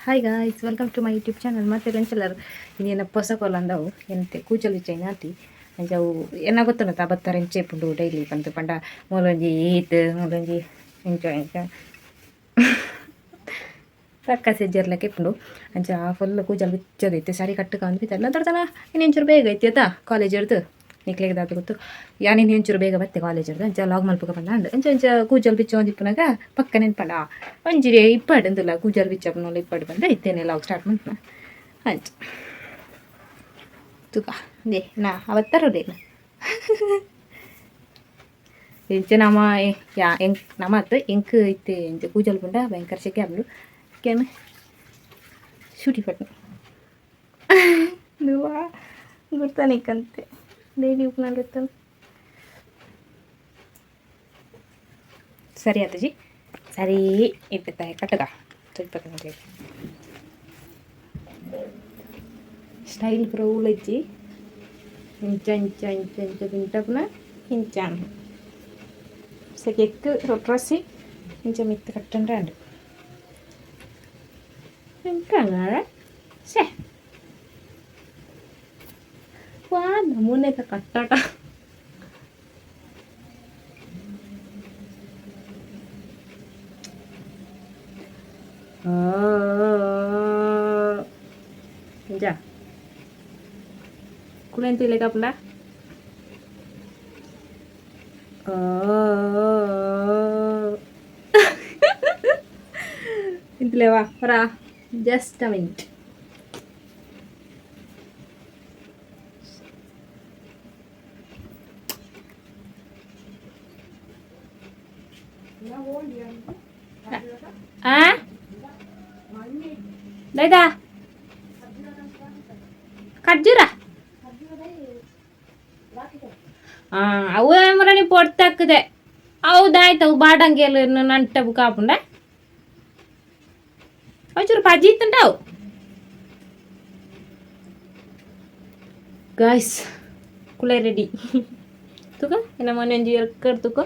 hi guys welcome to my YouTube channel ಮತ್ತೆ ರೆಂಚಲರ್ ಇನ್ನೇನ ಹೊಸ ಕೊಲಂದವು ಎಂತೆ ಕೂಚಲು ಚೈನಾತಿ ಅಂಜವು ಎನ್ನ ಗೊತ್ತುಂಡ ಬತ್ತಾರೆ ಎಂಚೇಪುಂಡು ಡೈಲಿ ಬಂದು ಪಂಡ ಮೂಲೊಂಜಿ ಈತ್ ಮೂಲೊಂಜಿ ಎಂಚ ಎಂಚ ಪಕ್ಕ ಸೆಜ್ಜರ್ಲಕ್ಕೆ ಇಪ್ಪುಂಡು ಅಂಚ ಫುಲ್ ಕೂಜಲು ಬಿಚ್ಚದೈತೆ ಸರಿ ಕಟ್ಟಕ ಅಂದ್ಬಿಟ್ಟು ಎಲ್ಲ ತಡ್ತಾನ ಇನ್ನು ಇಂಚೂರು ಬೇಗ ಐತಿ ಆಯ್ತಾ ಕಾಲೇಜ್ ಇರ್ದು ನಿಕ್ಲೆಗೆ ದಾತು ಗೊತ್ತು ಯಾನೇನು ಇಂಚೂರು ಬೇಗ ಬತ್ತೆ ಕಾಲೇಜ್ ಇರ್ದು ಅಂಚ ಲಾಗ್ ಮಲ್ಪಕ ಬಂದ ಅಂಡ್ ಅಂಚ ಅಂಚ ಕೂಜಲು ಬಿಚ್ಚ ಒಂದಿಪ್ಪನಾಗ ಪಕ್ಕ ನೆನ್ಪಂಡ ಒಂಜಿರೆ ಇಪ್ಪಡಂದಿಲ್ಲ ಕೂಜಲು ಬಿಚ್ಚಪ್ಪನಲ್ಲ ಇಪ್ಪಡು ಬಂದು ಇತ್ತೇನೆ ಲಾಗ್ ಸ್ಟಾರ್ಟ್ ಮಾಡ್ತಾನೆ ಅಂಚ ತುಕ ದೇ ನಾ ಅವತ್ತರೋದೇ ಎಂಚ ನಮ್ಮ ಯಾ ಎಂಕ್ ನಮ್ಮತ್ತು ಎಂಕ್ ಇತ್ತೆ ಎಂಚ ಕೂಜಲು ಪುಂಡ ಭಯಂಕರ ಶೆಕೆ ಆಬ್ಲು ಕೆಮ್ಮೆ ಶೂಟಿ ಪಟ್ನು ದುವಾ ಗುರ್ತಾನಿಕ್ಕಂತೆ ಡೈಲಿ ಉಪ್ಪಿನಲ್ಲಿ ಸರಿ ಆತಜಿ ಸರಿ ಇಪ್ಪತ್ತ ಕಟ್ಟದ ಇಪ್ಪತ್ತ ಸ್ಟೈಲ್ ಪ್ರೌಲ್ ಇಜ್ಜಿ ಇಂಚ ಇಂಚ ಇಂಚ ಇಂಚ ತಿಂಟಪ್ನ ಇಂಚಾನ್ ಸೆಕೆಕ್ ರೊಟ್ರಸಿ ಇಂಚ ಮಿತ್ತ ಕಟ್ಟಂಡ್ರಾಂಡ್ ಎಂಕಂಗಾರ ಸೇ wah namun itu kata ja kulen tu lega pula itu lewa para just a minute ದಾಯ್ತಾ ಖರ್ಜೂರ ಅವು ಮರಣಿ ಪೊಡ್ತಾಕದೆ ಹೌದಾಯ್ತವು ಬಾಡಂಗೆಲ್ಲ ನಂಟವು ಕಾಪುಂಡ ಒಂಚೂರು ಪಜ್ಜಿ ಇತ್ತುಂಟಾವು ಗಾಯ್ಸ್ ಕುಳೆ ರೆಡಿ ತುಕ ಏನ ಮೊನ್ನೆ ಒಂಜಿ ಎರ್ಕಡ್ ತುಕ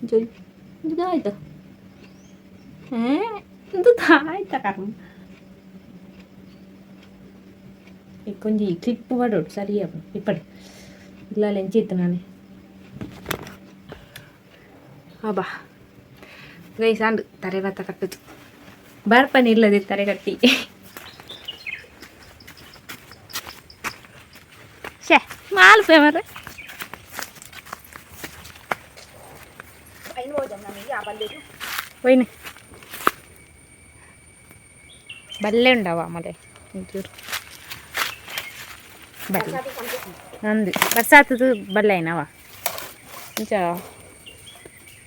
ಜೋಯ್ ಇದು ಆಯ್ತು ಇದು ಆಯ್ತಾ ಕಾರಣ కొంచెం క్లిప్ పడోడు సరిగా ఇప్పటి ఇలా లెంచి ఎత్తున్నాను అబ్బా గైసాండు తరేవాత కట్టదు బర్పని ఇల్లది తరే కట్టి షే మాలిపోయా మరి పోయినా బల్లే ఉండవా మళ్ళీ ఇంచూరు అంది బర్సాతు బల్ల అయినావా మంచిగా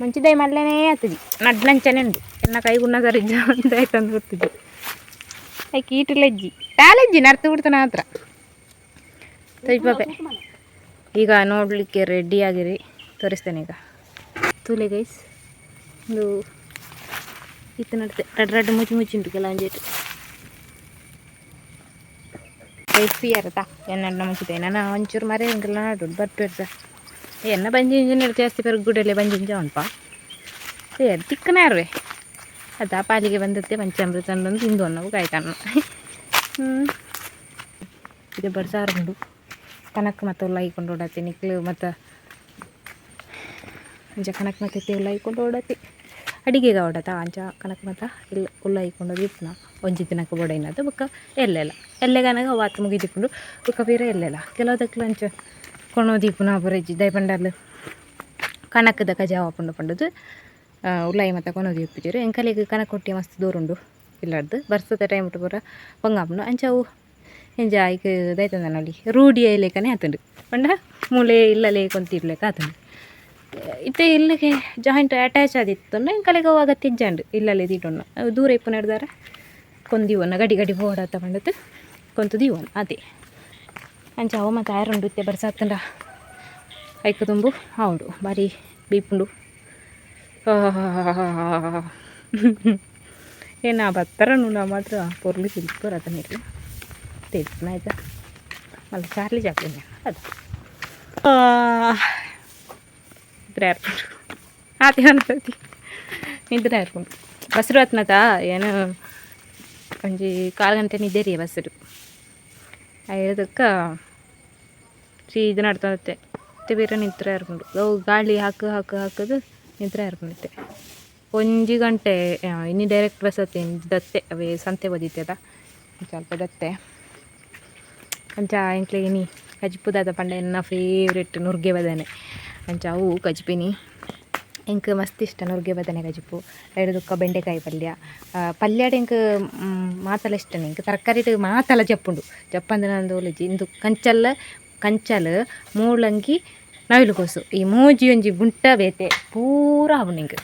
మంచిదే మళ్ళీనే అవుతుంది నడ్లంచనే ఉంది నాకు అవి ఉన్నా సరే అంతే అవుతుంది గుర్తుంది అవి కీటులెಜ್ಜಿ ಟಾಲೆಜ್ಜಿ ನರ್ತು ಬಿಡ್ತಾನೆ ಹತ್ರ ತೈಪಾಪೆ ಈಗ ನೋಡಲಿಕ್ಕೆ ರೆಡಿ ಆಗಿರಿ ತೋರಿಸ್ತೇನೆ ಈಗ ತೂಲೆ ಗೈಸ್ ಒಂದು ಇತ್ತು ನಡ್ತೆ ರಡ್ ಮುಚ್ಚಿ ಮುಚ್ಚಿ ಉಂಟು ಕೆಲವೊಂದು ರೆಸಿಪಿ ಯಾರತ್ತಾ ಎಣ್ಣೆಣ್ಣ ಮುಂಚಿದೆ ನಾನು ಒಂಚೂರು ಮರೆ ಹಿಂಗೆಲ್ಲ ನಾಡು ಬರ್ಬೇಡ್ಸ ಎಣ್ಣೆ ಬಂಜಿ ಇಂಜಿನ ಜಾಸ್ತಿ ಪೆರಗುಡಲ್ಲೇ ಬಂಜಿ ಇಂಜ ಉಂಟಪ್ಪ ತಿಕ್ಕನೇ ಇರುವೆ ಅದು ಆ ಪಾಲಿಗೆ ಬಂದತ್ತೆ ಪಂಚಾಮೃತ ಅಂದು ತಿಂದು ನಾವು ಕಾಯ್ತಾನ ಇದು ಬಡ್ಸಾರು ಕನಕ್ ಮತ್ತು ಉಲ್ಲ ಹೈಕೊಂಡು ಓಡತ್ತಿ ನಿಕ್ಲು ಮತ್ತು ಅಂಚ ಕನಕ್ ಮತ್ತು ಉಲ್ಲ ಹೈಕೊಂಡು ಓಡತ್ತಿ ಅಡಿಗೆಗೆ ಓಡತ್ತ ಅಂಚ ಕನಕ್ ಮತ್ತು ಇಲ್ಲ ಉಲ್ಲ ಹೈಕೊಂಡು ಇತ್ತು ಒಂಜಿ ದಿನಕ್ಕೆ ಬೋಡೈನದು ಬುಕ್ಕ ಎಲ್ಲೆಲ್ಲ ಎಲ್ಲೆಗನಾಗ ವಾತು ಮುಗಿದಿಪ್ಪುಂಡು ಬುಕ್ಕ ಬೇರೆ ಎಲ್ಲೆಲ್ಲ ಕೆಲವುದಕ್ಕೆ ಅಂಚ ಕೊಣೋದಿಪ್ಪು ನಾ ಬರಜ್ಜಿ ದಯಪಂಡರ್ಲು ಕನಕದ ಕಜಾವ ಪಂಡು ಪಂಡದು ಉಳ್ಳಾಯಿ ಮತ್ತು ಕೊನೋದಿ ಉಪ್ಪಿದ್ದೀರು ಎಂಕಲಿಗೆ ಕನಕ ಕೊಟ್ಟಿ ಮಸ್ತ್ ದೂರುಂಡು ಇಲ್ಲಾರ್ದು ಬರ್ಸದ ಟೈಮ್ ಬಿಟ್ಟು ಬರ ಪಂಗಾಪುಂಡು ಅಂಚವು ಎಂಜ ಈಗ ದೈತಂದನಲ್ಲಿ ರೂಢಿ ಲೇಖನೇ ಆತಂಡು ಪಂಡ ಮೂಲೆ ಇಲ್ಲಲೇ ಕೊಂತಿರ್ಲೇಕ ಆತಂಡು ಇತ್ತೆ ಇಲ್ಲಿಗೆ ಜಾಯಿಂಟ್ ಅಟ್ಯಾಚ್ ಆದಿತ್ತು ಎಂಕಲಿಗೆ ಅವಾಗ ತಿಜ್ಜಂಡು ಇಲ್ಲಲ್ಲೇ ದೀಟೊನ್ನ ದೂರ ಇಪ್ಪು ನಡೆದಾರ ಕೊಂದಿವನ್ನ ಗಡಿ ಗಡಿ ಬೋಡ ತಗೊಂಡದ್ದು ಕೊಂತು ದೀವನ್ ಅದೇ ಅಂಚ ಅವ ಮತ್ತು ಆಯರುಂಡು ಇತ್ತೆ ಬರ್ಸಾತಂಡ ಐಕ ತುಂಬು ಹೌಡು ಬಾರಿ ಬೀಪುಂಡು ಏನ ಬತ್ತರನು ನಾ ಮಾತ್ರ ಪೊರ್ಲಿ ಸಿಲ್ಪರ್ ಅದನ್ನ ಇರಲಿ ತೆಗ್ದು ಆಯ್ತಾ ಮళ్ళీ చార్లీ చాప్లిన్ ಅದು ನಿದ್ರೆ ಹರ್ಕೊಂಡು ಆತಿ ಅನ್ಸತಿ ನಿದ್ರೆ ಹರ್ಕೊಂಡು ಬಸ್ರು ಹತ್ನತ ಏನು ಒಂಜಿ 4 ಗಂಟೆ ನಿದ್ದೆರಿಯ ಬಸ್ಸಡು ಐದಕ್ಕ ಸೀದ ನಡ್ತಂತೆ ಮತ್ತೆ ಬೇರೆ ನಿದ್ರೆ ಇರ್ಕೊಂಡು ಅವು ಗಾಳಿ ಹಾಕೋದು ನಿದ್ರೆ ಇರ್ಕೊಂಡೈತೆ 1 ಗಂಟೆ ಇನ್ನು ಡೈರೆಕ್ಟ್ ಬಸ್ ಹತ್ತೆ ದತ್ತೆ ಅವೇ ಸಂತೆ ಬದಿತ್ತದ ಸ್ವಲ್ಪ ದತ್ತೆ ಅಂಚ ಎಂಕ್ಲೆ ಇನಿ ಕಜ್ಪುದಾದ ಪಂಡ ಎನ್ನ ಫೇವ್ರೆಟ್ ನುರ್ಗೆ ಬದನೆ ಅಂಚ ಅವು ಕಜ್ಪಿನಿ ಎಂಕ್ ಮಸ್ತ್ ಇಷ್ಟ ನುರ್ಗೆ ಬದನೆ ಕಜ್ಪು ಎರಡುಕ್ಕ ಬೆಂಡೆಕಾಯಿ ಪಲ್ಯಡ ಎಂಕ್ ಮಾತಲ ಇಷ್ಟ ಎಂಕ್ ತರಕಾರಿ ಮಾತಲ ಜಪ್ಪುಂಡು ಜಪ್ಪಂದು ನಂದು ಒಲಿಜಿ ಇಂದು ಕಂಚಲ್ ಮೂಲಂಗಿ ನವಿಲುಕೋಸು ಈ ಮೂಜಿ ಒಂಜಿ ಗುಂಟ ಬೇತೆ ಪೂರ ಅವು ನಿಂಗೆ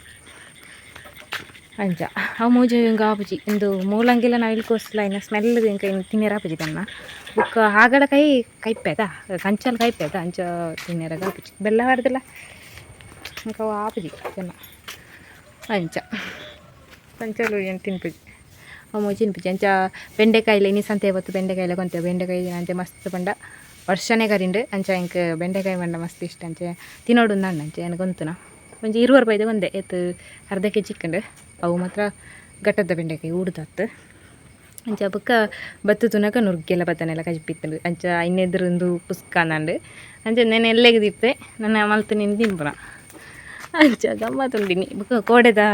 ಅಂಚ ಅವು ಮೂಜಿ ಹಿಂಗೆ ಆಪುಜಿ ಇಂದು ಮೂಲಂಗಿಲ್ಲ ನವಿಲುಕೋಸಲ ಇನ್ನು ಸ್ಮೆಲ್ಗೆ ಇಂಕ ತಿನ್ನೇರ ಆಪುಜಿ ತನ್ನ ಬುಕ್ಕ ಆಗಡ ಕೈಪೇದ ಕಂಚಲ್ ಕೈಪೇದ ಅಂಚ ತಿನ್ನೇರಾಗ ಆಪುಜಿ ಬೆಲ್ಲ ಹಾಡ್ದಿಲ್ಲ ಇಂಕ ಅವು ಆಪುಜಿ ಜನ ಅಂಚ ಕಂಚಲು ಏನು ತಿನ್ಪುಜಿ ಅವು ಮೂಜಿ ತಿನ್ಪುಜಿ ಅಂಚ ಬೆಂಡೆಕಾಯಿಲೆ ಇನಿ ಸಂತೆ ಬತ್ತು ಬೆಂಡೆಕಾಯಿಲೆ ಕೊಂತೆ ಬೆಂಡೆಕಾಯಿ ಅಂಚೆ ಮಸ್ತ್ ಪಂಡ ವರ್ಷನೇ ಕರಿಂಡು ಅಂಚ ಇಂಕ ಬೆಂಡೆಕಾಯಿ ಪಂಡ ಮಸ್ತ್ ಇಷ್ಟ ಅಂಚೆ ತಿನ್ನೋಡು ನಾನು ಅಂಚೆ ನನಗೆ ಗೊಂತುನ ಒಂಜಿ 20 ರೂಪಾಯಿದು ಒಂದೇ ಎತ್ತು ಅರ್ಧ ಕೆಜಿ ಇಕ್ಕಂಡು ಅವು ಮಾತ್ರ ಗಟ್ಟದ ಬೆಂಡೆಕಾಯಿ ಊಡ್ದತ್ತು ಅಂಚ ಬುಕ್ಕ ಬತ್ತು ತುನಕ ನುರ್ಗೆಲ್ಲ ಬತ್ತನೆಲ್ಲ ಕಜ್ಪಿತ್ತಂಡು ಅಂಚ ಇನ್ನೆದ್ರೊಂದು ಪುಸ್ಕ ನಂಡು ಅಂಚ ನಾನು ಎಲ್ಲೆಗದಿಪ್ಪೆ ನನ್ನ ಮಲ್ತು ನಿಂದು ತಿನ್ಪುನ ಅಂಚ ಗಮ್ಮತ್ತುಂಡಿನಿ ಬುಕ್ಕ ಕೋಡೆದ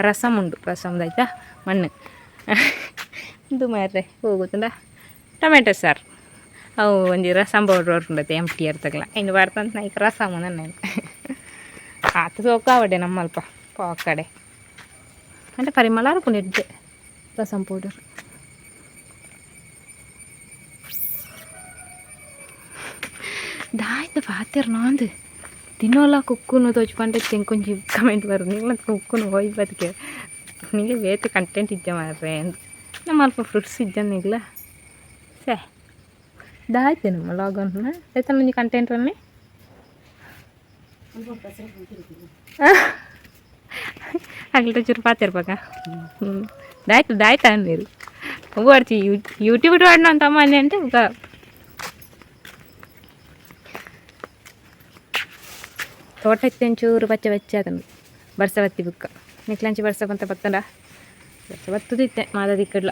ರಸಮ್ ಉಂಡು ರಸಮ್ದಾಯ್ತಾ ಮಣ್ಣು ಇದು ಮಾರ್ರೆ ಹೋಗುತ್ತಂಡ ಟೊಮೆಟೊ ಸಾರು ಅವು ಒಂಜಿ ರಸಮ್ ಪೌಡ್ರ್ ಉಂಡತೆ ಎಂಟಿ ಇರ್ತಗಲ ಇನ್ನು ಬರ್ತಂತ ನೈಕ್ ರಸಮ್ ನನ್ನ ಆತ ಸೋಕಾವಡೆ ನಮ್ಮಲ್ಪ ಕಡೆ అంటే పరిమళాలు కొనిద్దే రసం పౌడర్ దాయితే పాతేరు నాంది తినోలా కుక్కును తోచిపంటే ఇంకొంచెం కమెంట్ బರು ನೀವು ಕುಕ್ಕುನು ಹೋಯ್ ಬದಕ್ಕೆ ನಿಮಗೆ ಬೇತೆ ಕಂಟೆಂಟ್ ಇದ್ದೆ ಮಾರ್ರೆ ನಮ್ಮ ಅಲ್ಪ ಫ್ರೂಟ್ಸ್ ಇದ್ದೆ ನಿಗ್ಲ ಸೇ ದಾಯ್ತೆ ನಮ್ಮ ಲಾಗನ್ ಆಯ್ತಾ ನಿಮಗೆ ಕಂಟೆಂಟ್ ಅನ್ನಿ ಅಗ್ಲಿಟ ಚೂರು ಪಾತಿರ್ಬೇಕಾ ದಾಯ್ತಾ ಅನ್ನೀರು ಹೋಗ್ಬಾರ್ತಿ ಯೂಟ್ಯೂಬ್ ಇಟ್ಟು ಅಂತ ಅಮ್ಮ ಅನ್ನಿ అంటే ఒక ತೋಟ ಒಂಚೂರು ಪಚ್ಚ ಅದನ್ನು ಬರ್ಸವತ್ತಿ ಬುಕ್ಕ ನಿಕ್ಲಂಚಿ ಬರ್ಸಕ್ಕಂತ ಬತ್ತಂಡ ಬತ್ತದಿತ್ತೆ ಮಾದದಿಕ್ಕಡ್ಲ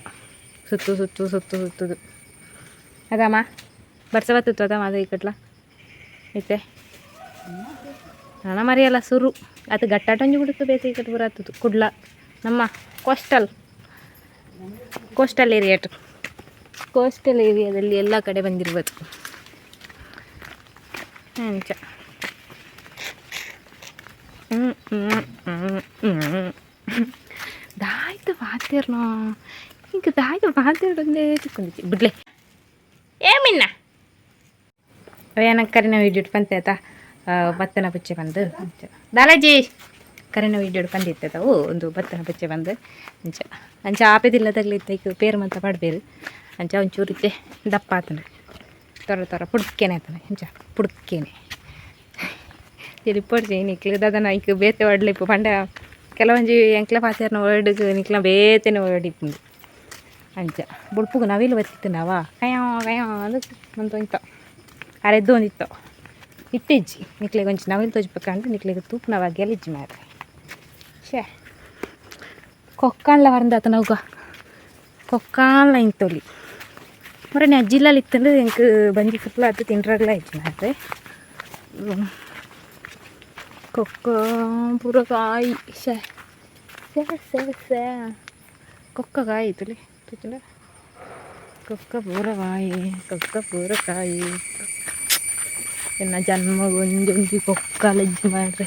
ಸುತ್ತುದು ಅದಮ್ಮ ಬರ್ಸವತ್ತಿತ್ತು ಅದ ಮಾದದಿಕ್ಕಡ್ಲ ಐತೆ ಹಣ ಮರಿಯಲ್ಲ ಸುರು ಅದು ಗಟ್ಟಾಟೊಂಜಿ ಬಿಡುತ್ತು ಬೇಸಿಗೆ ಕಟ್ಟು ಬರತ್ತದು ಕುಡ್ಲ ನಮ್ಮ ಕೋಸ್ಟಲ್ ಏರಿಯಾದಲ್ಲಿ ಎಲ್ಲ ಕಡೆ ಬಂದಿರ್ಬೋದು ಅಂಚ ದಾಯ್ತು ಬಾತಿರ್ನೋ ಈಗ ದಾಯ್ತು ಬಾತಿರ್ಡೊಂದೇ ಚಿಕ್ಕೊಂಡಿದ್ದಿ ಬಿಡ್ಲೆ ಏಮಿನ್ನ ಅವೇನ ಕರಿನ ವಿಡಿಯೋ ಬಂತೆ ಆಯ್ತಾ ಭತ್ತನ ಪಚ್ಚೆ ಬಂದು ಅಂಚ ದಾಲಾಜಿ ಕರೆನ ವಿಡಿಯೋ ಬಂದಿತ್ತವು ಒಂದು ಭತ್ತನ ಪಚ್ಚೆ ಬಂದು ಅಂಚ ಆಪೆದಿಲ್ಲ ತಗಲಿತ್ತ ಈಗ ಪೇರು ಮಂತ ಪಡ್ಬೇರು ಅಂಚ ಒಂಚೂರಿತ್ತೆ ದಪ್ಪ ಆತನ ತೊರ ಪುಡ್ಕೇನೆ ಆತನ ಅಂಚ ಪುಡ್ಕೇನೆ ತಿರುಪಡ್ಸಿ ನಿಕ್ಲದನ ಈಗ ಬೇತೆ ಒಡ್ಲಿಪ್ಪು ಪಂಡ ಕೆಲವೊಂಜಿ ಎಂಕ್ಲ ಪಾತ್ಯಾರನ ಒರ್ಡಿಗೆ ನಿಕ್ಲ ಬೇತೆನೆ ಒರ್ಡಿಪ್ಪುಂಡು ಅಂಚ ಬುಡ್ಪುಗು ನವಿಲು ಬತ್ತಿತ್ತುಂಡವ ಕಯೋ ಅದಕ್ಕೆ ಒಂದೊಂತ ಅರೆದ್ದು ಒಂದಿತ್ತು ಇಟ್ಟಿಜ್ಜಿ ನಿಕ್ಲಿಗೆ ಒಂಚು ನವಿಲು ತೋಜ್ಬೇಕಂದ್ರೆ ನಿಕ್ಲಿಗೆ ತೂಪನವ ಗೆಲಿಜ್ಜಿ ಮಾರ್ರೆ ಶೇ ಕೊಕ್ಕಾಣ್ಲ ವರಂದಾತ ನವ್ಗ ಕೊಕ್ಕಾಣ್ಲ ಇಂತೊಲಿ ಮರ ನೀ ಅಜ್ಜಿಲ್ಲಲ್ಲಿ ಇತ್ತಂದ್ರೆ ಎಂಕ್ ಬಂಜಿ ಫುಟ್ಲ ಅದು ತಿನ್ರಾಗ್ಲ ಇಜ್ಜಿ ಮಾರ್ರೆ ಕೊಕ್ಕ ಪೂರ ಕಾಯಿ ಶೇ ಕೊಕ್ಕ ಕಾಯಿ ತುಲಿ ತುಚ್ಚಂಡ ಕೊಕ್ಕ ಪೂರ ಕಾಯಿ ಎನ್ನ ಜನ್ಮ ಒಂಜೊಂಜಿ ಕೊಕ್ಕಲಜ್ಜಿ ಮಾಡ್ರೆ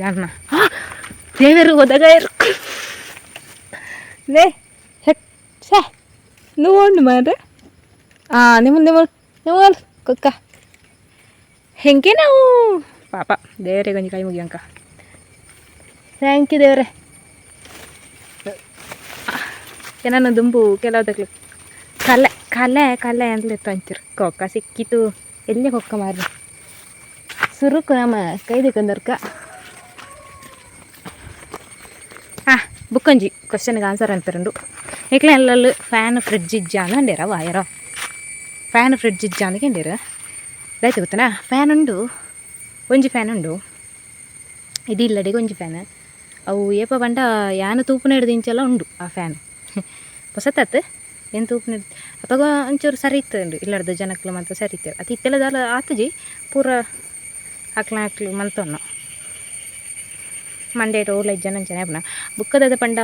ಅಣ್ಣ ದೇವರು ಹೋದಾಗ ಲೇ ಸೇ ನೋಡು ಮಾಡ್ರೆ ನಿಮ್ಮ ಕೊಕ್ಕ ಹೆಂಗೆ ನಾವು ಪಾಪ ದೇವರಿಗೆ ಒಂಜಿ ಕೈ ಮುಗಿಯಂಕ ಥ್ಯಾಂಕ್ ಯು ದೇವರೇ ಏನಾನ ದುಂಬು ಕೆಲವುದಕ್ಕೆ ಕಲೆ ಅಂತಲಿತ್ತು ಅಂತೀರು ಕೊಕ್ಕ ಸಿಕ್ಕಿತು ಎಲ್ಲಿ ಕೊಕ್ಕ ಮಾರ್ರಿ ಸುರುಕು ನಮ್ಮ ಕೈದಿಕ್ಕಂದರ್ಕ ಬುಕ್ಕೊಂಜಿ ಕ್ವಶನ್ಗೆ ಆನ್ಸರ್ ಅಂತಾರಂಡು ಏಕ್ಲ ಎಲ್ಲಲ್ಲೂ ಫ್ಯಾನ್ ಫ್ರಿಡ್ಜ್ ಇಜ್ಜ ಅಂಡೇರ ವಾಯರೋ ಫ್ಯಾನ್ ಫ್ರಿಡ್ಜ್ ಇಜ್ಜ ಅಂದ್ಕೊಂಡೇರ ಇದಾಯ್ತು ಗೊತ್ತನಾ ಫ್ಯಾನ್ ಉಂಡು ಒಂಜಿ ಫ್ಯಾನ್ ಉಂಡು ಇದು ಇಲ್ಲಡೆಗೆ ಒಂಜಿ ಫ್ಯಾನ್ ಅವು ಏಪ ಬಂಡ ಯಾನು ತೂಪುನ ಹಿಡ್ದು ಇಂಚೆಲ್ಲ ಉಂಡು ಆ ಫ್ಯಾನ್ ಹೊಸತಾತು ಏನು ತೂಪುನ ಹಿಡ್ದು ಅವಾಗ ಒಂಚೂರು ಸರಿ ಇತ್ತು ಇಲ್ಲಡ್ದು ಜನಕ್ಲು ಮತ್ತು ಸರಿ ಇತ್ತು ಅದು ಇತ್ತೆಲ್ಲದಲ್ಲ ಆತುಜಿ ಪೂರ ಹಾಕ್ಲು ಮಲ್ತೊನ್ನ ಮಂಡೇ ಓಲ ಜನ ಹಬ್ಬನ ಬುಕ್ಕದ ಪಂಡ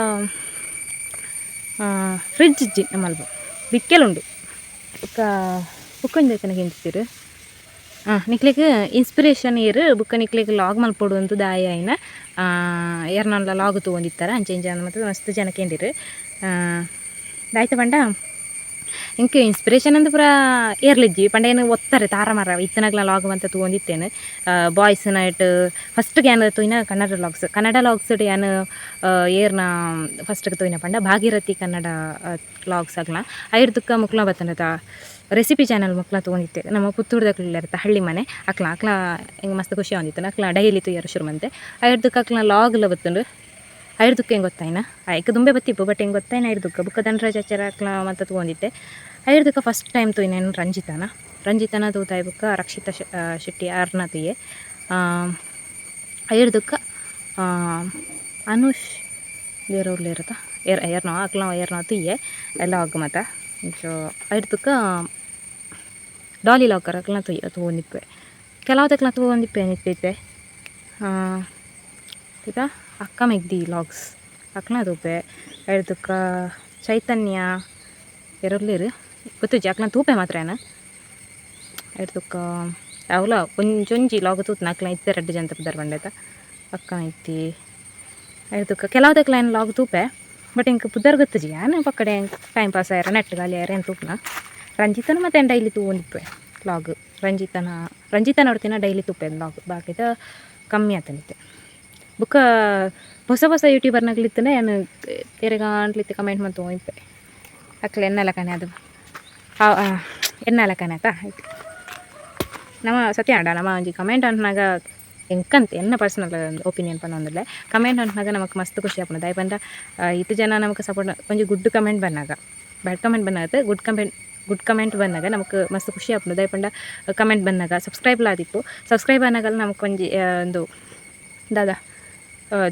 ಫ್ರಿಡ್ಜ್ ಇಜ್ಜಿ ನಮ್ಮಲ್ಪ ಬಿಕ್ಕೆಲುಂಡು ಬುಕ್ಕ ಬುಕ್ಕೊಂದು ತನಕ ಎಂತಿರು ನಿಕ್ಲಿಗೆ ಇನ್ಸ್ಪಿರೇಷನ್ ಇರು ಬುಕ್ಕ ನಿಕ್ಲಿಗೆ ಲಾಗ್ ಮಲ್ಪೊಡು ಅಂತ ದಾಯ ಆಯ್ನ ಎರ್ನಲ್ಲ ಲಾಗ್ ತೊಗೊಂಡಿತ್ತಾರೆ ಅಂಚೆ ಇಂಚೆ ಮತ್ತು ಮಸ್ತ್ ಜನಕ್ಕೆ ಎಂದಿರು ದಾಯ್ತ ಪಂಡ ಇಂಕೆ ಇನ್ಸ್ಪಿರೇಷನ್ ಅಂತ ಪೂರ ಏರ್ಲಿಜ್ಜಿ ಪಂಡ ಏನು ಒತ್ತಾರೆ ತಾರ ಮರ ಇತ್ತನಾಗ್ಲ ಲಾಗ್ ಅಂತ ತೊಗೊಂಡಿತ್ತೇನೆ ಬಾಯ್ಸ್ ನೈಟ್ ಫಸ್ಟ್ಗೆ ಏನು ತೋಯ್ನ ಕನ್ನಡ ಲಾಗ್ಸ್ ಏನು ಏರ್ನ ಫಸ್ಟ್ಗೆ ತೋಯ್ನ ಪಂಡ ಭಾಗೀರಥಿ ಕನ್ನಡ ಲಾಗ್ಸ್ ಆಗ್ಲ ಐರ್ದಕ್ಕ ಮುಕ್ಲ ಬತ್ತನದ ರೆಸಿಪಿ ಚಾನಲ್ ಮುಕ್ಲ ತೊಗೊಂಡಿತ್ತೆ ನಮ್ಮ ಪುತ್ತೂರ್ದಾಗ್ಲಿಲ್ಲ ಇರುತ್ತೆ ಹಳ್ಳಿ ಮನೆ ಅಕ್ಲ ಹಿಂಗೆ ಮಸ್ತ್ ಖುಷಿ ಆಗಿತ್ತು ಅಕ್ಲ ಡೈಲಿ ತುಯ್ಯಾರ ಶುರು ಮಂತೆ ಐರ್ದಕ್ಕೆ ಅಕ್ಲ ಲಾಗ್ಲ ಬತ್ತಂಡು ಐರ್ದಕ್ಕೆ ಹೆಂಗೆ ಗೊತ್ತಾಯ್ನ ಆಯ್ಕೆ ದುಂಬೆ ಬತ್ತಿಪ್ಪು ಬಟ್ ಹೆಂಗೆ ಗೊತ್ತಾಯ್ನ ಐರ್ದಕ್ಕೆ ಬುಕ್ಕ ದಂಡರಾಜಾಚಾರ ಅಕ್ಲ ಮತ್ತು ತೊಗೊಂಡಿದ್ದೆ ಐರ್ದಕ್ಕೆ ಫಸ್ಟ್ ಟೈಮ್ ತೊಯ್ನೇನು ರಂಜಿತನ ತೂತಾಯಿ ಬುಕ್ಕ ರಕ್ಷಿತಾ ಶೆಟ್ಟಿ ಅರ್ನ ತುಯ್ಯೆ ಐರ್ದಕ್ಕೆ ಅನುಷ್ ಬೇರೆಯವ್ರಲ್ಲ ಇರತ್ತಾ ಏರ್ನೋ ಅಕ್ಲ ಏರ್ನೋ ತುಯ್ಯೆ ಎಲ್ಲ ಆಗ ಮತ್ತು ಇಂಚು ಐರ್ದಕ್ಕೆ ಡಾಲಿ ಲಾಕರ್ ಅಕ್ಲ ತೊಗೊಂಡಿಪ್ಪೆ ಕೆಲವುದಕ್ಲ ತೊಗೊಂಡಿಪ್ಪೆ ನಿಪ್ಪೈತೆ ಈಗ ಅಕ್ಕ ಮೆಗ್ದಿ ಲಾಗ್ಸ್ ಅಕ್ಲ ತೂಪೆ ಐರ್ದಕ್ಕೆ ಚೈತನ್ಯ ಎರರ್ಲೇರು ಗೊತ್ತುಜ್ಜಿ ಅಕ್ಲ ತೂಪೆ ಮಾತ್ರ ಏನ ಐರ್ದಕ್ಕೆ ಅವಲ ಒಂಜೊಂಜಿ ಲಾಗ್ ತೂತ್ನ ಅಕ್ಲ ಇತ್ತೆ ರೆಡ್ಡು ಜಂತ ಪದಾರ್ ಬಂಡೈತ ಅಕ್ಕ ಐತಿ ಐರ್ದಕ್ಕೆ ಕೆಲವುದಕ್ಲ ಏನು ಲಾಗ್ ತೂಪೆ ಬಟ್ ಹಿಂಗೆ ಪುದರ್ ಗೊತ್ತಜಿ ಏನು ಪಕ್ಕಡೆ ಟೈಮ್ ಪಾಸ್ ಆಯ್ರ ನೆಟ್ ಗಾಲಿ ಆಯ್ರ ಏನು ತೂಪ್ನ ರಂಜಿತನ ಮತ್ತು ಡೈಲಿ ತೊಗೊಂಡಿಪ್ಪೆ ಲಾಗ್ ರಂಜಿತನ ನೋಡ್ತೀನ ಡೈಲಿ ತುಪ್ಪೆ ಲಾಗ್ ಬಾಕಿದ ಕಮ್ಮಿ ಆತನಿತ್ತೆ ಬುಕ್ಕ ಹೊಸ ಯೂಟ್ಯೂಬರ್ನಾಗ್ಲಿತ್ತನೆ ಏನು ತೆರೆಗಾಂಟ್ಲಿತ್ತೆ ಕಮೆಂಟ್ ಮಾಡಿ ತೊಗೊಂಡಿಪ್ಪೆ ಅಕ್ಲ ಎನ್ನಲ್ಲ ಕಣೆ ಅದು ಎನ್ನಲ್ಲ ಕಣೆ ಆಯ್ತಾ ಆಯ್ತು ನಮ್ಮ ಸತ್ಯ ಆಡ ನಮ್ಮ ಒಂಜಿ ಕಮೆಂಟ್ ಅಂಟ್ನಾಗ ಎಂಕಂತ ಎನ್ನ ಪರ್ಸನಲ್ ಒಪಿನಿಯನ್ ಪನ್ನೊಂದಿಲ್ಲ ಕಮೆಂಟ್ ಅಂಟ್ನಾಗ ನಮಗೆ ಮಸ್ತ್ ಖುಷಿ ಆಪುಂಡು ದಾಯ್ ಬಂದ ಇತ್ತು ಜನ ನಮಗೆ ಸಪೋರ್ಟ್ ಒಂಜಿ ಗುಡ್ ಕಮೆಂಟ್ ಬಂದಾಗ ಬ್ಯಾಡ್ ಕಮೆಂಟ್ ಬಂದಾಗ ಗುಡ್ ಕಮೆಂಟ್ ಬಂದಾಗ ನಮಗೆ ಮಸ್ತ್ ಖುಷಿ ಆಪುಂಡು ದಾಯ್ ಪಂಡ ಕಮೆಂಟ್ ಬಂದಾಗ ಸಬ್ಸ್ಕ್ರೈಬ್ ಆದಿಪ್ಪು ಸಬ್ಸ್ಕ್ರೈಬ್ ಆನಾಗಲ್ಲ ನಮಗೆ ಒಂಜಿ ಒಂದು ದಾದ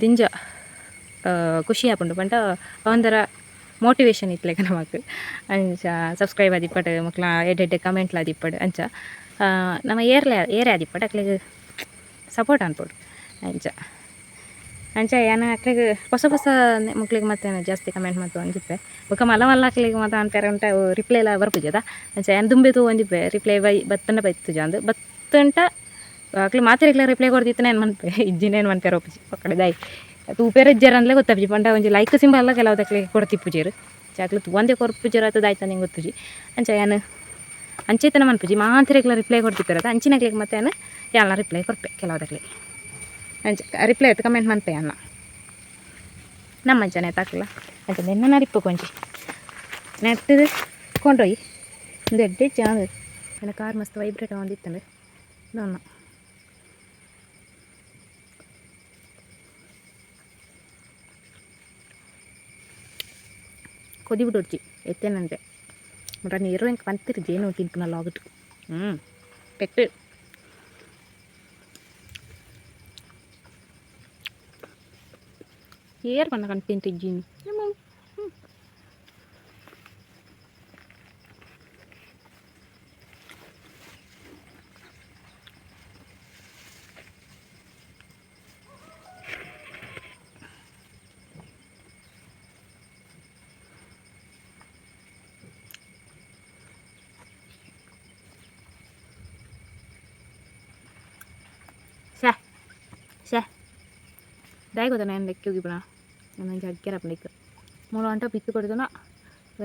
ದಿಂಜ ಖುಷಿ ಆಪುಂಡು ಪಂಡ ಒಂಥರ ಮೋಟಿವೇಶನ್ ಇತ್ಲೆಕ ನಮಗೆ ಅಂಚ ಸಬ್ಸ್ಕ್ರೈಬ್ ಆದಿಪ್ಪಡು ಮಕ್ಳ ಎಡ್ಡೆ ಕಮೆಂಟ್ಲ ಆದಿಪ್ಪಡು ಅಂಚ ನಮ್ಮ ಏರೆ ಆದಿಪ್ಪಡು ಅಕ್ಲಿಗೆ ಸಪೋರ್ಟ್ ಅನ್ಪೋಡು ಅಂಚ ಏನ ಅಕ್ಲಿಗೆ ಹೊಸ ಮಕ್ಳಿಗೆ ಮತ್ತೆ ಜಾಸ್ತಿ ಕಮೆಂಟ್ ಮಾಡ್ತು ಅಂದಿಪ್ಪೆ ಬೊಕ್ಕ ಮಲ್ಲ ಅಕ್ಲಿಗೆ ಮತ್ತೆ ಅಂತಾರೆ ಉಂಟ ರಿಪ್ಲೈ ಎಲ್ಲ ಬರ್ಪುಜದ ಅಂಚ ಏನು ದುಂಬೆ ಒಂದಿಪ್ಪೆ ರಿಪ್ಲೈ ಬತ್ತಂಡ ಬೈತುಜ ಅಂದು ಬತ್ತಂಟ ಅಕ್ಲಿ ಮಾತಿರಿಗ್ಲ ರಿಪ್ಲೈ ಕೊಡ್ದಿತ್ತೇನೆ ಏನು ಮನ್ಪೆ ಇಜ್ಜಿನೇನು ಮಂತಾರೆ ಒಪ್ಪುಜಿ ಪಕ್ಕಡೆ ದಾಯಿ ತೂಪೇರ ಇಜ್ಜಾರ ಅಂದಲೇ ಗೊತ್ತಾಪುಜಿ ಪಂಡ ಒಂಜಿ ಲೈಕ್ ಸಿಂಬಲ್ ಎಲ್ಲ ಕೆಲವುದಕ್ಲಿಗೆ ಕೊಡ್ತಿಪ್ಪುಜೇರು ಚಾಕ್ಲಿ ಒಂದೇ ಕೊರ್ಪುಜೀರು ಅದು ದಾಯ್ತ ನಿಂಗೆ ಗೊತ್ತುಜಿ ಅಂಚ ಏನು ಅಂಚೈತನ ಮನ್ಪುಜಿ ಮಾತಿರಿಗ್ಲ ರಿಪ್ಲೈ ಕೊಡ್ತಿಪ್ಪೇರದ ಅಂಚಿನಾಗ್ಲಿಗೆ ಮತ್ತೆ ಏನು ಎಲ್ಲ ರಿಪ್ಲೈ ಕೊಡ್ಪೆ ಕೆಲವುದಕ್ಲಿಗೆ ಅಂಚ ರಿಪ್ಲೈ ಆಯ್ತು ಕಮೆಂಟ್ ಮನ್ಪೆ ಅನ್ನ ನಮ್ಮ ಅಂಚನೆ ತಾಕಲ್ಲ ಅಂಚ ನೆನ್ನ ರಿಪ್ಪು ಕೊಂಚಿ ನೆಟ್ಟದು ಕೊಂಡೋಯಿ ಒಂದು ಎಡ್ಡೆ ಚಾಂದ್ ನನ್ನ ಕಾರ್ ಮಸ್ತ್ ವೈಬ್ರೇಟ್ ಒಂದಿತ್ತಂದ್ರೆ ನನ್ನ ಕೊದಿ ಬಿಡೋಡ್ಜಿ ಎತ್ತೇನಂತೆ ಮಟ ನೀರು ಹೆಂಗೆ ಬಂತಿರು ಜೇನು ತಿನ್ಪನಲ್ಲ ಆಗುತ್ತೆ ಪೆಟ್ಟು ಏರ್ ಬಂದ ಕಣ್ ತಿಂತಿಜ್ಜೀನಿ ಶೇ ದಾಯಿ ಗೊತ್ತಾ ನಾನು ಲೆಕ್ಕ ಹೋಗಿ ಬಿಡ ನಾನು ಜಡ್ಕೆರ ಲೆಕ್ಕ 3 ಗಂಟೆ ಬಿತ್ತು ಕೊಡ್ದನ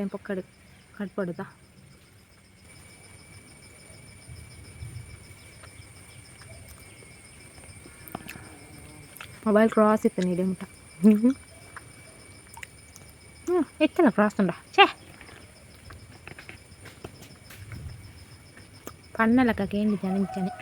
ಏನು ಪಕ್ಕಡು ಕಟ್ಪಡುತ್ತಾ ಮೊಬೈಲ್ ಕ್ರಾಸ್ ಇತ್ತು ನೀಡಿ ಮುಟ್ಟ ಇತ್ತಲ್ಲ ಕ್ರಾಸ್ ಉಂಡ ಛೇ ಕಣ್ಣೆಲ್ಲಕ್ಕೆ ಏನಿದ್ದಾನೆ ನಿಂಚಾನೆ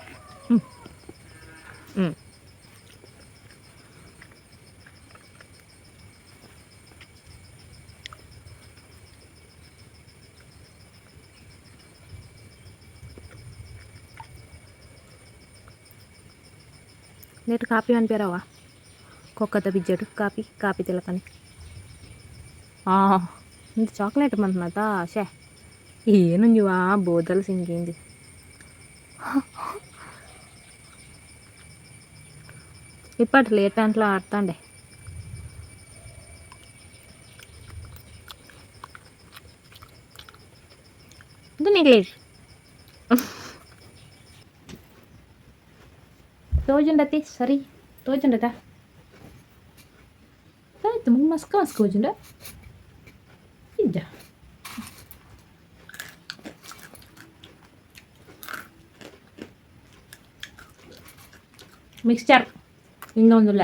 ನೆಟ್ಟು ಕಾಪಿ ಅನ್ಪೇರವ ಕೊಕ್ಕತ ಬಿಜ್ಜೆಡು ಕಾಪಿ ಕಾಪಿ ತಿಳ್ಕನಿ ಇದು ಚಾಕ್ಲೇಟ್ ಬಂತನತ ಶೇ ಏನು ನೀವು ಬೋದಲ್ ಸಿಂಗಿಂది ఇప్పటి లేట్ అంట్లో ఆడుతాండే ಇದು ಇಂಗ್ಲೀಷ್ ತೋಜುಂಡತಿ ಸರಿ ತೋಜುಂಡತ ಆಯ್ತು ಮುಂಗೆ ಮಸ್ಕ ಹೋಜುಂಡ ಇಜ್ಜ ಮಿಕ್ಸ್ಚರ್ ಇನ್ನೊಂದಿಲ್ಲ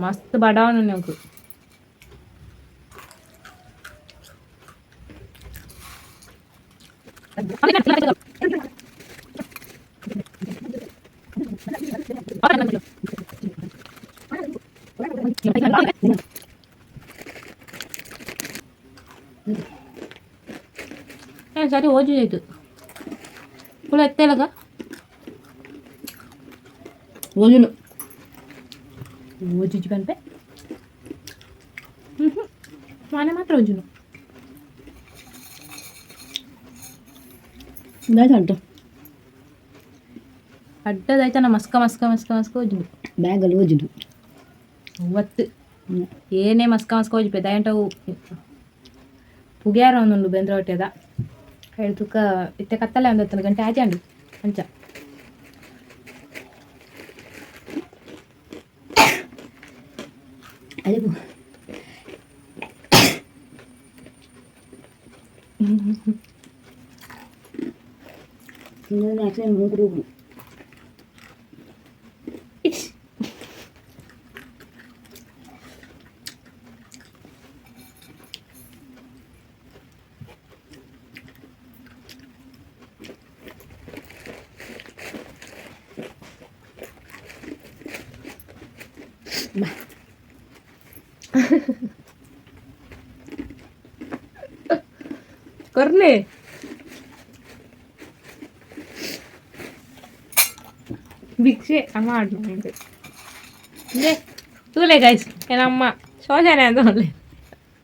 ಮಸ್ತ್ ಬಡವನು ನೀವು ಸರಿ ಓಜು ಆಯ್ತು ಫುಲ್ ಎತ್ತೇಲಗ ಓಜುನು ಓಜುಜಿ ಬಂದೆ ಮನೆ ಮಾತ್ರ ಓಜುನು ಅಡ್ಡದಾಯ್ತಾನ ಮಸ್ಕ ಮಸ್ಕ ಮಸ್ಕ ಮಸ್ಕ ಓಜುನು ಬ್ಯಾಗಲ್ಲಿ ಓಜುನು ಒತ್ತು ಏನೇ ಮಸ್ಕ ಮಸ್ಕ ಓಜಿಪೆ ದಯಂಟವು ಪುಗ್ಯಾರ ಒಂದೊಂದು ಬೆಂದ್ರ ಹೊಟ್ಟೆದ ಹೇಳ್ತುಕ ಇತ್ತೆ ಕತ್ತಲೆ ಒಂದು 10 ಗಂಟೆ ಆಚಂಡು ಅಂಚ ಅದೇ ಮೂಗುಡು करले ಭಿಕ್ಷೆ ಅಮ್ಮ ಆಡ್ಬೇಕು ಲೇ ತೂಲೆ ಗೈಸ್ ಏನಮ್ಮ ಶೋಷಣೆ ಅಂತ ಒಳ್ಳೆ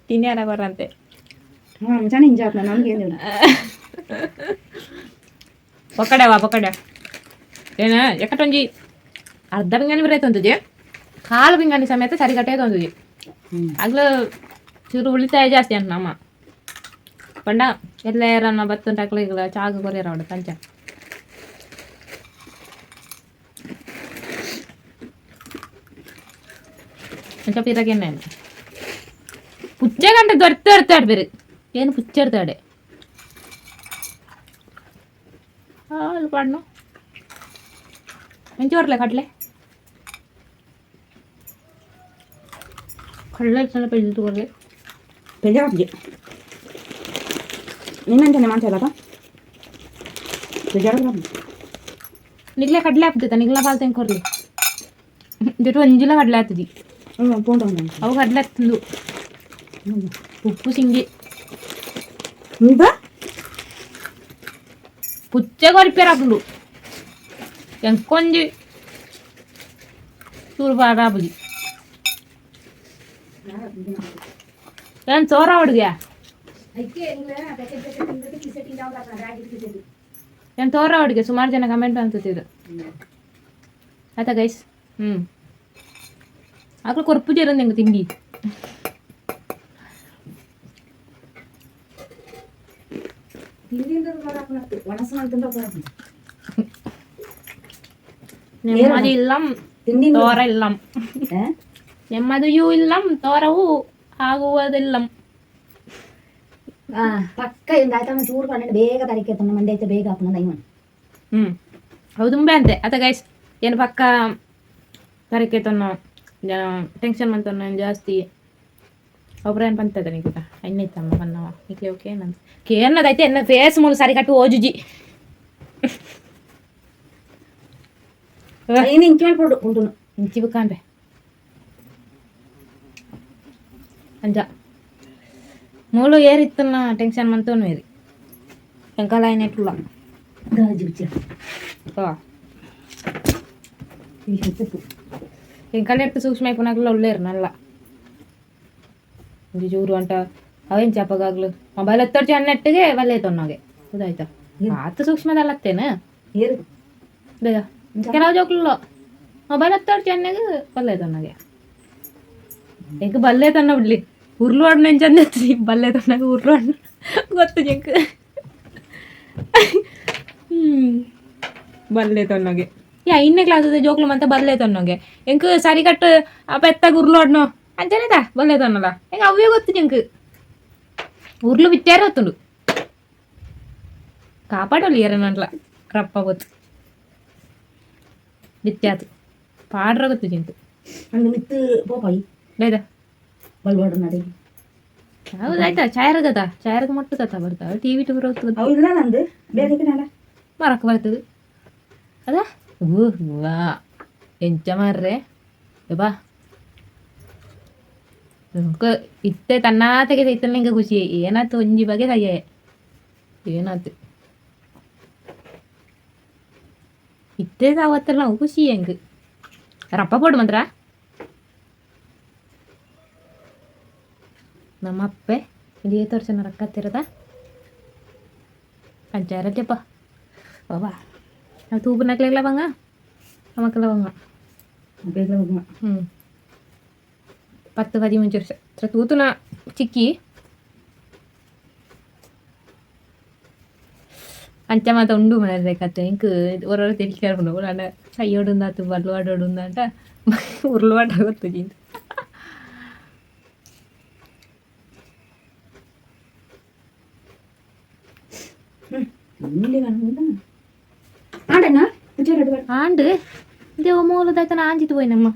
ತಿನ್ಯಾರ ಬರಂತೆ ಪಕಡೆ ಏನ ಎಕಟೊಂಜಿ ಅರ್ಧ ಬಿಂಗಾನಿ ಬರೈತೆ ಅಂತಜಿ ಕಾಲು ಬಿಂಗಾನಿ ಸಮೇತ ಸರಿ ಕಟ್ಟೈತೆ ಅಂತಜಿ ಆಗ್ಲೂ ಚೂರು ಉಳಿತಾಯ ಜಾಸ್ತಿ ಅಂತ ನಮ್ಮ ಪಂಡ ಎಲ್ಲ ಯಾರನ್ನ ಬತ್ತುಂಟಾಕ್ಲಿಲ್ಲ ಚಾಗ ಕೊರಿಯರ ಅವಡ ಕಂಚ പിറകെന്നെ പുച്ച കണ്ട് തൊരത്തെടുത്താട് പേര് ಏನು പുച്ചെടുത്താടെ ಅದು ಪಾಡ್ನು ಎಂಚು ಬರಲೆ ಕಡಲೆ ಕಡಲೆ ಪೆಳ್ದು ಬರಲೆ ಪೆಳ್ಳಿ ನಿನ್ನಂತಾನೆ ಮಾಡ್ತಾಯಿಲ್ಲ ನಿಗ್ಲೆ ಕಡಲೆ ಹಾಕ್ತೈತ ನಿಗ್ಲ ಪಾಲ್ ತೆಂಕೊರ್ಲಿ ಜೊತೆ ಒಂಜಿಲ ಕಡಲೆ ಹಾಕ್ತಿದ್ದಿ ಅವು ಕಡಲೆ ಹಾಕ್ತಿಂದು ಉಪ್ಪು ಸಿಂಗಿ పుచ్చ కొరిపారు ఎంకొంజి చూరు బాబుది ಏನು ಚೋರ ಹುಡುಗ ಏನು ತೋರ ಹುಡುಗ ಸುಮಾರು ಜನ ಕಮೆಂಟ್ ಅಂತಿದ್ದು ಆಯ್ತಾ ಗೈಸ್ ಆಕಳು ಕೊರಪು ಜೀರ ನಿಂಗೆ ತಿಂಡಿ ನೆಮ್ಮದಿ ಇಲ್ಲ ತೋರ ಇಲ್ಲ ನೆಮ್ಮದಿಯೂ ಇಲ್ಲ ತೋರವೂ ಆಗುವುದಿಲ್ಲ ಪಕ್ಕ ಚೂರು ಪಣ್ಣೆ ಬೇಗ ತರಿಕೆ ಮಂಡೆ ಐತೆ ಬೇಗ ಹಾಕೋಣ ಹೌದು ಅಂತೆ ಆತ ಗೈಸ್ ಏನು ಪಕ್ಕ ತರಿಕೆ ತೊನ್ನೋ ಟೆನ್ಷನ್ ಮಂತನ್ನ ಜಾಸ್ತಿ ಒಬ್ಬರ ಏನು ಬಂತದ ನೀಗ ಎಣ್ಣೈತಮ್ಮ ಬನ್ನವ ಈಕೆ ಓಕೆ ಏನಂತ ಕೇರ್ನದೈತೆ ಎನ್ನ ಫೇಸ್ ಮೂಲ ಸರಿ ಕಟ್ಟು ಓಜುಜಿ ಇಂಚು ಉಂಟು ಇಂಚಿ ಬುಕ್ಕಾಂಡ್ರೆ ಅಂಜ ಮೂಲು ಏರಿತ್ತನ್ನ ಟೆನ್ಷನ್ ಮಂತೋನು ಏರಿ ಎಂಕಾಲ ಏನೇಟುಲ್ಲ ಗಾಜಿ ಬಿಚ್ಚ ಎಂಕಲ್ ಎಟ್ಟು ಸೂಕ್ಷ್ಮ ಆಯ್ಪುನಾಗ್ಲ ಒಳ್ಳೆ ಇರ್ನಲ್ಲ ಒಂದು ಚೂರು ಅಂಟ ಅವೇನು ಚಾಪಗಾಗ್ಲು ಮೊಬೈಲ್ ಹತ್ತರ್ಚಿ ಹನ್ನೆಟ್ಟಿಗೆ ಬಲ್ಲೆ ತೊನ್ನೋಗೆ ಗೊತ್ತಾಯ್ತಾ ಆತ ಸೂಕ್ಷ್ಮದಲ್ಲತ್ತೇನೆ ಏರು ಬೇಗ ಕೆಲವು ಜೋಕ್ಲು ಮೊಬೈಲ್ ಹತ್ತರ್ಚಿ ಹನ್ನೆಗೆ ಬಲ್ಲೆ ತೊನ್ನೋಗೆ ಎಂಕ ಬಲ್ಲೆ ತನ್ನ ಬಿಡ್ಲಿ ಉರ್ಲು ಹಣ್ಣು ಎಂಚಂದ ಬಲ್ಲೆ ತನ್ನಾಗ ಉರ್ಲು ಹಣ್ಣು ಗೊತ್ತು ಜಂಕ್ ಬಲ್ಲೆ ತೊನ್ನೋಗೆ ಯಾ ಇನ್ನೇ ಕ್ಲಾಸದ ಜೋಕ್ಲು ಮತ್ತೆ ಬಲ್ಲೆ ತೊನ್ನೋಗೆ ಎಂಕ್ ಸರಿ ಕಟ್ಟು ಪೆತ್ತಾಗ ಉರ್ಲು ಹಣ್ಣು ಅಂಚನೇದ ಬಲ್ಲೆ ತೊನ್ನಲ್ಲ ಹೆಂಗ ಅವೇ ಗೊತ್ತು ಜಂಕ್ ಉರ್ಲು ಬಿಚ್ಚಾರ ಗೊತ್ತುಂಡು ಕಾಪಾಡೋಲ್ಲ ಏರನಲ್ಲ ಕ್ರಪ್ಪ ಗೊತ್ತು ಬಿತ್ಯಾತು ಪಾಡ್ರ ಗೊತ್ತು ಜಂಕ್ ಅಂದು ಮಿತ್ತು ಪೋಪಾಯಿ ಬೇದ ಬಲ್ವಾಡ ನಡಿ ಹೌದಾಯ್ತಾ ಚಾಯರ್ಗದ ಚಾಯರ್ಗ ಮಟ್ಟು ತತ್ತ ಬರ್ತಾವ ಟಿವಿ ಟೂರ್ ಹೋಗ್ತದೆ ಹೌದಿಲ್ಲ ನಂದು ಬೇರೆ ಕಡೆ ಮರಕ್ಕೆ ಬರ್ತದೆ ಅದ ವಾ ಎಂಚ ಮಾರ್ರೆ ಬಾ ಇತ್ತೆ ತನ್ನಾತೆಗೆ ಇತ್ತಲ್ಲ ಹಿಂಗೆ ಖುಷಿ ಏನಾಯ್ತು ಒಂಜಿ ಬಗೆ ಕಯ್ಯೆ ಏನಾಯ್ತು ಇತ್ತೆ ಅವತ್ತರ ನಾವು ಖುಷಿ ಹೆಂಗೆ ರಪ್ಪ ಪೋಡು ಮಾತ್ರ ನಮ್ಮ ಅಪ್ಪೆ ಇಲ್ಲಿ ತೋರ್ಸನ ರಕ್ಕತ್ತಿರದ ಪಂಚಾಯರಟ್ಟಪ್ಪ ಬಾಬಾ ನಾವು ತೂಬು ನಕ್ಲೆಲ್ಲ ಬಂಗ ನಮಕ್ಕೆಲ್ಲ ಬಂಗ ಬೇಗ 10-15 ವರ್ಷ ಅത്ര ತೂತುನ ಚಿಕ್ಕಿ ಅಂಚ ಮಾತ ಉಂಡು ಮನೆಯದೈಕತ್ತೆ ಇಂಕ ಹೊರಗೆ ತಿರ್ಕೊಂಡು ನಾನು ಕೈಯೊಡುಂದಾತು ಬಲ್ಲು ಆಡೋಡುಂದಂಟ ಉರ್ಲು ಆಡ ಗೊತ್ತು ಜೀಂತ ആണ്ട് ഇത് മൂലതാಯ್ತನ ആഞ്ചിട്ട് പോയി ನಮ್ಮ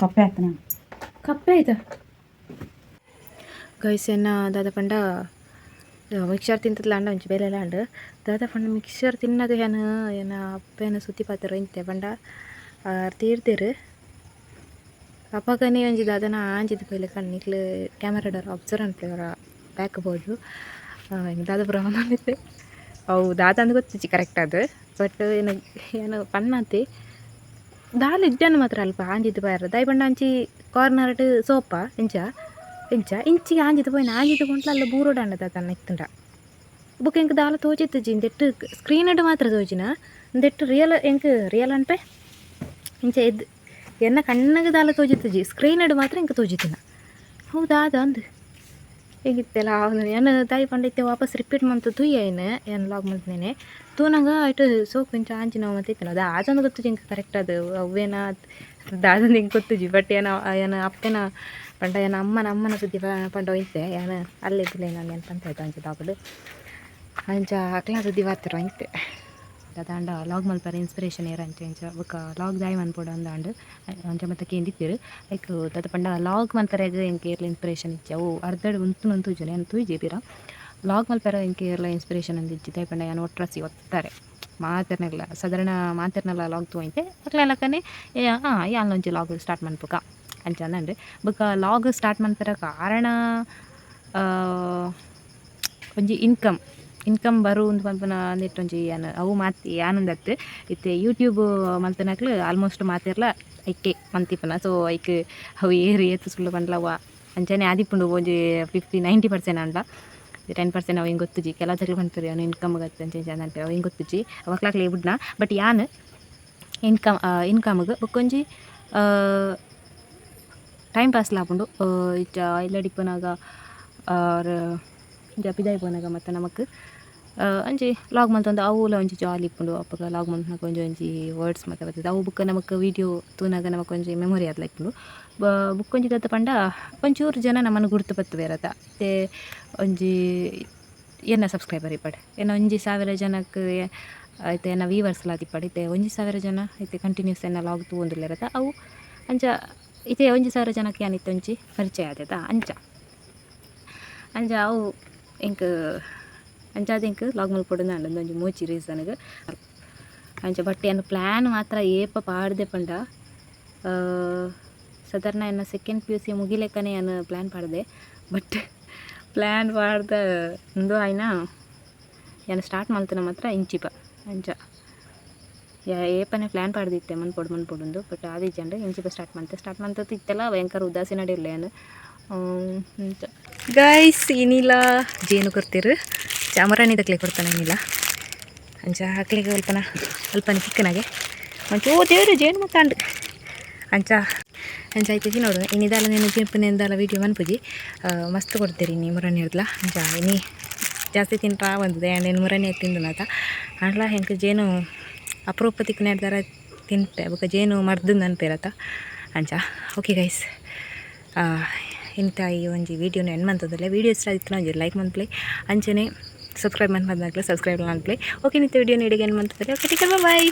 ಕಪ್ಪೆ ಆಯ್ತನ ಕಪ್ಪೆ ಆಯ್ತಾ ಗೈಸೆನ್ನ ದಾದ ಪಂಡ ಮಿಕ್ಸರ್ ತಿಂತದ್ಲ ಅಂಡ ಒಂಚು ಬೇಲೆಲ್ಲ ಅಂಡು ದಾದ ಪಂಡ ಮಿಕ್ಸರ್ ತಿನ್ನದು ಏನ ಅಪ್ಪೇನ ಸುತ್ತಿ ಪಾತ್ರ ಇಂತೆ ಪಂಡ ತೀರ್ತೀರು ಅಪ್ಪಗನೇ ಒಂಜಿ ದಾದನ ಆಂಜಿದ ಪೈಲೆ ಕಣ್ಣಿಕ್ಲು ಕ್ಯಾಮರಾಡರ್ ಅಬ್ಸರ್ವ್ ಅನ್ಪೇವರ ಬ್ಯಾಕ್ಬೋದು ದಾದ ಬ್ರಹ್ಮನಿತ್ತೆ ಅವು ದಾದ ಅಂದ್ ಗೊತ್ತಿಚ್ಚಿ ಕರೆಕ್ಟ್ ಅದು ಬಟ್ ಏನು ಪನ್ನತಿ ದಾಲ್ ಇಜ್ಜನ್ನು ಮಾತ್ರ ಅಲ್ಪ ಆಂಜಿದ್ದು ಬಾರ ದೈ ಪಂಡ ಅಂಚಿ ಕಾರ್ನರ್ಡ್ ಸೋಪ ಇಂಚಿಗೆ ಆಂಜಿದ್ದು ಪೋಯಿನ ಆಂಜಿದ್ದು ಕೊಂಟ್ಲ ಅಲ್ಲ ಬೂರೋಡಂಡ ದಾತನ್ನ ಇತ್ತುಂಡ ಬುಕ್ ಎಂಕ್ ದಾಲ ತೋಚಿತ್ತಜ್ಜಿ ಇಂದೆಟ್ಟು ಸ್ಕ್ರೀನಡ್ ಮಾತ್ರ ತೋಚಿನ ಇಂದೆಟ್ಟು ರಿಯಲ್ ಅನ್ಪೆ ಇಂಚ ಎದ್ದು ಎನ್ನ ಕಣ್ಣಗೆ ದಾಲ ತೋಚಿತ್ತಜ್ಜಿ ಸ್ಕ್ರೀನಡ್ ಮಾತ್ರ ಇಂಕ ತೋಚಿತ್ತಿನ ಹೌದಾ ಅದು ಅಂದು ಹೇಗಿತ್ತೆಲ್ಲ ಏನು ತಾಯಿ ಪಂಡೈತೆ ವಾಪಸ್ ರಿಪೀಟ್ ಮಂತು ಏನು ಲಾಗ್ ಮಾಡ್ತೇನೆ ತೂನಂಗ ಆಯ್ತು ಸೋಕು ಇಂಚ ಆಂಚಿ ನಾವು ಮತ್ತೆ ಇತ್ತಲ್ಲ ಅದು ಆಜಂದು ಗೊತ್ತು ಇಂಕ ಕರೆಕ್ಟ್ ಅದು ಅವೇನ ದಾದಂದು ಹಿಂಗೆ ಗೊತ್ತುಜಿ ಬಟ್ ಏನು ಅಪ್ಪನ ಪಂಡ ಅಮ್ಮನ ಸುದ್ದಿ ಪಂಡ ಹೋಯ್ತೆ ಏನು ಅಲ್ಲಿದ್ದಿಲ್ಲ ನಾನು ನೆನ್ಪಂತ ಆಯ್ತು ಅಂಚೆ ದಾಬಲು ಅಂಚ ಅಕ್ಲ ಸುದ್ದಿ ಬಾತಿರೋ ಇಂತೆ ಅದಾಂಡ ಲಾಗ್ ಮಲ್ಪಾರ ಇನ್ಸ್ಪಿರೇಷನ್ ಏರಂಚೆ ಇಂಚ ಬೊಕ್ಕ ಲಾಗ್ ದಾಯಿ ಮನ್ಪೋಡ ಅಂದಾಂಡು ಅಂಚ ಮತ್ತೆ ಕೇಂದಿತ್ತಿರು ಲೈಕ್ ತದ ಪಂಡ ಲಾಗ್ ಮಲ್ಪರೆಗ್ ಎಂಕ್ ಏರ್ಲ ಇನ್ಸ್ಪಿರೇಷನ್ ಇಚ್ಚೆ ಅವು ಅರ್ಧಡ್ ಉಂತು ತೂಜುನೆ ಏನು ತೂಜಿ ಬೀರ ಲಾಗ್ ಮಲ್ಪರ ಎಂಕ್ ಏರ್ಲ ಇನ್ಸ್ಪಿರೇಷನ್ ಅಂದ್ ಇಚ್ಚಿ ತಾಯಿ ಪಂಡ ಏನು ಒಟ್ರಸಿ ಒತ್ತಾರೆ ಮಾತಿರ್ನಲ್ಲ ಸಾಧಾರಣ ಮಾತಿರ್ನಲ್ಲ ಲಾಗ್ ತೋಯ್ತೆ ಅಕ್ಲೆಲ್ಲಕನೆ ಯಾಲೊಂಚಿ ಲಾಗ್ ಸ್ಟಾರ್ಟ್ ಮನ್ಪುಕ ಅಂಚ ಅಂದಂಡು ಬೊಕ್ಕ ಲಾಗ್ ಸ್ಟಾರ್ಟ್ ಮನ್ಪರ ಕಾರಣ ಒಂಜಿ ಇನ್ಕಮ್ ಬರು ಒಂದು ಪನ್ಪುನ ನೆಟ್ಟೊಂಜಿ ಏನು ಅವು ಮಾತಿ ಯಾನಂದತ್ತು ಇತ್ತೆ ಯೂಟ್ಯೂಬ್ ಮಲ್ತನಕ್ಲು ಆಲ್ಮೋಸ್ಟ್ ಮಾತಿರ್ಲ ಐಕೆ ಮಂತಿಪನ ಸೊ ಐಕ್ ಅವು ಏತು ಸುಳ್ಳು ಪಂಡ್ಲವ ಅಂಚನೆ ಆದಿಪ್ಪುಂಡು ಒಂಜಿ 50-90% ಅಂಡ 10% ಅವು ಹಿಂಗೆ ಗೊತ್ತುಜಿ ಕೆಲವು ತಗ್ಲು ಪಂಡ್ತಾರೆ ಅವನು ಇನ್ಕಮ್ ಗತ್ತು ಅಂಚೆ ಅಂತಾರೆ ಅವು ಹಿಂಗೆ ಗೊತ್ತುಜಿ ಅವಕ್ಲಾಕ್ಲೆ ಬಿಡ್ನ ಬಟ್ ಯಾನು ಇನ್ಕಮ್ಗೆ ಬೊಕ್ಕೊಂಜಿ ಟೈಮ್ ಪಾಸ್ ಲಾಪುಂಡು ಇಚ್ಚ ಇಲ್ಲಡಿಪ್ಪನಾಗ ಪಿದಾಯಿ ಪೋನಾಗ ಮತ್ತು ನಮಕ್ ಅಂಚಿ ಲಾಗ್ ಮಲ್ತೊಂದು ಅವುಲ ಒಂಜಿ ಜಾಲಿ ಇಪ್ಪುಂಡು ಅಪ್ಪಗ ಲಾಗ್ ಮಲ್ತನಾಗ ಒಂಜಿ ವರ್ಡ್ಸ್ ಮತ್ತು ಬರ್ತದೆ ಅವು ಬುಕ್ಕ ನಮಕ್ ವೀಡಿಯೋ ತೂನಾಗ ನಮಕ್ ಒಂಜಿ ಮೆಮೊರಿ ಆದ್ಲ ಇಪ್ಪುಂಡು ಬುಕ್ಕೊಂಜಿ ದತ್ತ ಪಂಡ ಒಂಚೂರು ಜನ ನಮ್ಮನ್ನು ಗುರುತು ಬತ್ತುವೆರತ ಮತ್ತೆ ಒಂಜಿ ಎನ್ನ ಸಬ್ಸ್ಕ್ರೈಬರ್ ಇಪ್ಪಡೆ ಏನ 1,000 ಜನಕ್ಕೆ ಐತೆ ಏನ ವೀವರ್ಸ್ ಲಾತಿಪ್ಪಡೆ ಇತ್ತೆ 1,000 ಜನ ಐತೆ ಕಂಟಿನ್ಯೂಸ್ ಎನ್ನ ಲಾಗ್ ತೂಂದುಲ್ಲೆರತ ಅವು ಅಂಚ ಇತ್ತೆ 1,000 ಜನಕ್ಕೆ ಏನಿತ್ತು ಒಂಚಿ ಪರಿಚಯ ಆದೈತ ಅಂಚ ಅವು ಇಂಕ್ ಅಂಚಾದ ಇಂಕ್ ಲಾಗ್ ಮಲ್ಪೊಡು ಅಂಡ್ ಒಂಜಿ ಮೂಚಿ ರೀಸನ್ಗೆ ಅಂಚ ಬಟ್ ಏನು ಪ್ಲ್ಯಾನ್ ಮಾತ್ರ ಏಪ ಪಾಡ್ದೆ ಪಂಡ ಸಾಧಾರಣ ಏನು ಸೆಕೆಂಡ್ PUC ಮುಗಿಲೆಕ್ಕನೆ ಏನು ಪ್ಲ್ಯಾನ್ ಪಾಡ್ದೆ ಬಟ್ ಪ್ಲ್ಯಾನ್ ಪಾಡ್ದ ಒಂದು ಆಯ್ನ ಏನು ಸ್ಟಾರ್ಟ್ ಮಲ್ತನ ಮಾತ್ರ ಇಂಚಿಪ ಅಂಚ ಏಪನೆ plan ಪಾಡ್ದಿತ್ತೆ ಮನ್ಪೊಡು but Adi Zandu ಇಂಚಿಪ start ಮಂತದ್ದು ಇತ್ತೆಲ್ಲ ಭಯಂಕರ ಉದಾಸೀನ ನಡಿರ್ಲೆ ಅಂತ ಗೈಸ್ ಏನಿಲ್ಲ ಜೇನು ಕೊಡ್ತೀರು ಚಾಮರಾಣಿ ತಕ್ಲೆ ಕೊಡ್ತಾನೆ ಏನಿಲ್ಲ ಅಂಚ ಹಾಕ್ಲಿಕ್ಕೆ ಅಲ್ಪನ ಚಿಕ್ಕನಾಗೆ ಮಂಚು ದೇವರು ಜೇನು ಮುತ್ತಾಂಡು ಅಂಚ ಆಯ್ತು ನೋಡು ಇನ್ನಿದಲ್ಲ ನೀನು ಜಿಂಪನೆಂದಲ್ಲ ವೀಡಿಯೋ ಮನ್ಪುಜಿ ಮಸ್ತ್ ಕೊಡ್ತೀರಿ ನೀ ಮುರಣ್ಣಿ ಇರ್ದಲ್ಲ ಅಂಚ ಇನಿ ಜಾಸ್ತಿ ತಿಂತಾ ಬಂದಿದೆ ಏನು ಮುರಣ್ಣಿ ತಿಂದನಾತ ಅಂಡ್ಲ ಹೆಂಗೆ ಜೇನು ಅಪರೂಪ ತಿಕ್ಕ ನೆಡ್ದಾರ ತಿಂತೆ ಬೊಕ ಜೇನು ಮರ್ದು ನೆನಪಿರತ್ತ ಅಂಚ ಓಕೆ ಗೈಸ್ ಇಂಥ ಈ ಒಂಜಿ ವೀಡಿಯೋನ ಎಂಡ್ ಮಂತದಲ್ಲ ವೀಡಿಯೋ ಇಷ್ಟ ಆಯ್ತು ಒಂಜಿ ಲೈಕ್ ಮನ್ಪ್ಲೆ ಅಂಚನೆ ಸಬ್ಸ್ಕ್ರೈಬ್ ಮನ್ಪದಾಗಲೇ ಸಬ್ಸ್ಕ್ರೈಬ್ ಮನ್ಪ್ಲೆ ಓಕೆ ನಿಂತ ವೀಡಿಯೋ ನೀಡಿಗೆ ಏನು ಮಂತದಲ್ಲ ಓಕೆ ಟೇಕ್ ಕೇರ್ ಬಾಯ್